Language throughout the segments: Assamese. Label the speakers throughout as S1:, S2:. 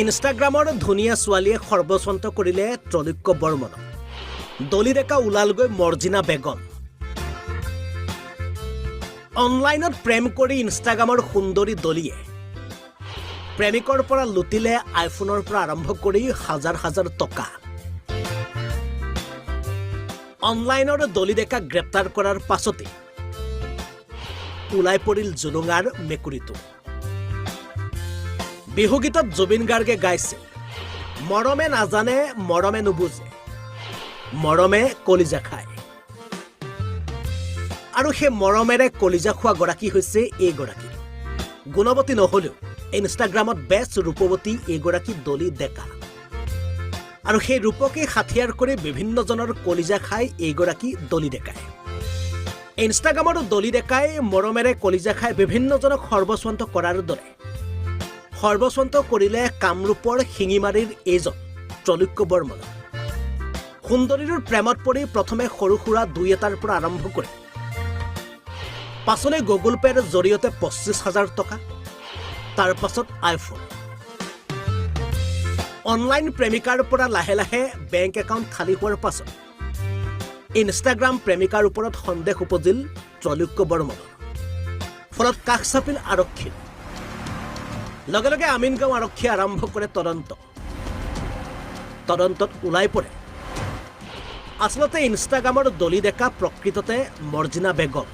S1: ইনষ্টাগ্ৰামৰ ধুনীয়া ছোৱালীয়ে সৰ্বস্বন্ত কৰিলে ত্ৰৈলোক্য বৰ্মনক। দলি ডেকা ওলালগৈ মৰ্জিনা বেগম। অনলাইনত প্ৰেম কৰি ইনষ্টাগ্ৰামৰ সুন্দৰী দলিয়ে প্ৰেমিকৰ পৰা লুটিলে আইফোনৰ পৰা আৰম্ভ কৰি হাজাৰ হাজাৰ টকা। অনলাইনৰ দলি ডেকা গ্ৰেপ্তাৰ কৰাৰ পাছতে ওলাই পৰিল জুলুঙাৰ মেকুৰীটো। বিহুগীতত জুবিন গাৰ্গে গাইছে, মৰমে নাজানে মৰমে নুবুজে, মৰমে কলিজা খায়। আৰু সেই মৰমেৰে কলিজা খোৱা গৰাকী হৈছে এইগৰাকী। গুণৱতী নহলেও ইনষ্টাগ্ৰামত বেষ্ট ৰূপৱতী এইগৰাকী দলি ডেকা। আৰু সেই ৰূপকে হাথিয়াৰ কৰি বিভিন্নজনৰ কলিজা খায় এইগৰাকী দলি ডেকাই। ইনষ্টাগ্ৰামৰ দলি ডেকাই মৰমেৰে কলিজা খাই বিভিন্নজনক সৰ্বস্বন্ত কৰাৰ দৰে সৰ্বস্বন্ত কৰিলে কামৰূপৰ শিঙিমাৰীৰ এইজন ত্ৰৈলোক্য বৰ্মন। সুন্দৰীৰ প্ৰেমত পৰি প্ৰথমে সৰু সুৰা দুই এটাৰ পৰা আৰম্ভ কৰি পাছলৈ গুগল পেৰ জৰিয়তে 25,000 টকা, তাৰ পাছত আইফোন। অনলাইন প্ৰেমিকাৰ পৰা লাহে লাহে বেংক একাউণ্ট খালী হোৱাৰ পাছত ইনষ্টাগ্ৰাম প্ৰেমিকাৰ ওপৰত সন্দেহ উপজিল ত্ৰৈলোক্য বৰ্মনৰ। ফলত কাষ চাপিল আৰক্ষী। লগে লগে আমিনগাঁও আৰক্ষীয়ে আৰম্ভ কৰে তদন্তত ওলাই পৰে আচলতে ইনষ্টাগ্ৰামৰ দলি ডেকা প্ৰকৃততে মৰ্জিনা বেগম।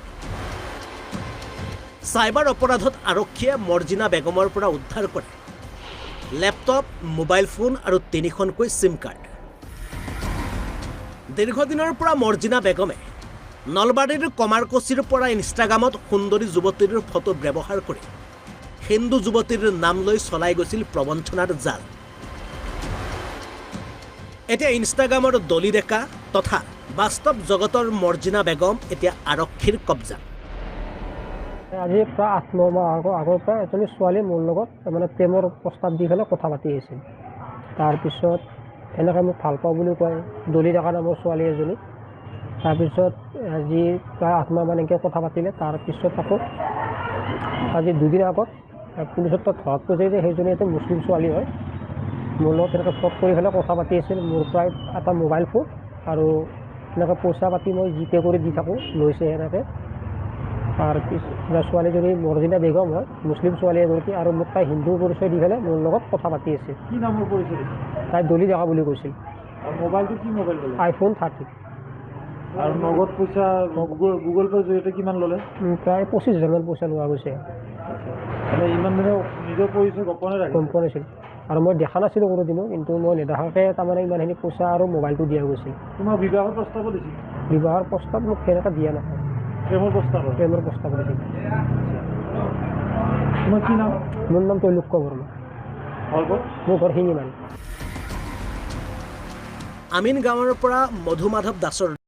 S1: চাইবাৰ অপৰাধত আৰক্ষীয়ে মৰ্জিনা বেগমৰ পৰা উদ্ধাৰ কৰে লেপটপ, মোবাইল ফোন আৰু 3খনকৈ চিম কাৰ্ড। দীৰ্ঘদিনৰ পৰা মৰ্জিনা বেগমে নলবাৰীৰ কমাৰকুছিৰ পৰা ইনষ্টাগ্ৰামত সুন্দৰী যুৱতীৰ ফটো ব্যৱহাৰ কৰি হিন্দু যুৱতীৰ নাম লৈ চলাই গৈছিল প্ৰবঞ্চনাৰ জাল। এতিয়া ইনষ্টাগ্ৰামৰ দলি ডেকা তথা বাস্তৱ জগতৰ মৰ্জিনা বেগম এতিয়া আৰক্ষীৰ কব্জাত।
S2: আজি প্ৰায় 8-9 মাহ আগৰ পৰা এজনী ছোৱালী মোৰ লগত মানে প্ৰেমৰ প্ৰস্তাৱ দি পেলাই কথা পাতি আছিল। তাৰপিছত এনেকৈ মোক ভাল পাওঁ বুলি কয়, দলি ডেকা নামৰ ছোৱালী এজনী। তাৰপিছত আজি প্ৰায় 8 মাহ মান এনেকৈ কথা পাতিলে। তাৰপিছত আকৌ আজি 2 দিন আগত পুলিচত ধৰাত পৰিছে যে সেইজনী এটা মুছলিম ছোৱালী হয়। মোৰ লগত এনেকৈ ফোন কৰি পেলাই কথা পাতি আছিল। মোৰ প্ৰায় এটা মোবাইল ফোন আৰু এনেকৈ পইচা পাতি মই জিপে কৰি দি থাকোঁ, লৈছে এনেকৈ। তাৰপিছত ছোৱালীজনী মৰ্জিনা বেগম হয়, মুছলিম ছোৱালী এগৰাকী, আৰু মোক তাই হিন্দু পৰিচয় দি পেলাই মোৰ লগত কথা পাতি আছে।
S3: কি নামৰ পৰিচয়?
S2: তাই দলি ডেকা বুলি কৈছিল।
S3: মোবাইলটো কি মোবাইল ল'লে?
S2: আইফোন 30।
S3: আৰু নগদ পইচা গুগল পেৰ জৰিয়তে কিমান ল'লে?
S2: প্ৰায় 25,000 মান পইচা লোৱা গৈছে।
S3: ইমান দিনে নিজৰ পৰিচয় গোপনে ৰাখে?
S2: গোপনে আছিল আৰু মই দেখা নাছিলোঁ কোনোদিনো, কিন্তু মই নেদেখাকৈ তাৰমানে ইমানখিনি পইচা আৰু মোবাইলটো দিয়া গৈছিল।
S3: তোমাৰ বিবাহৰ প্ৰস্তাৱো দিছিল?
S2: বিবাহৰ প্ৰস্তাৱ মোক তেনেকৈ দিয়া নহয়।
S3: প্ৰেমৰ প্ৰস্তাৱ?
S2: প্ৰেমৰ প্ৰস্তাৱ দিছিল।
S3: তোমাৰ কি নাম?
S2: মোৰ নাম ত্ৰৈলোক্য বৰ্মন। মোৰ ঘৰ শিঙিমাৰী।
S1: আমিন গাঁৱৰ পৰা মধু মাধৱ দাসৰ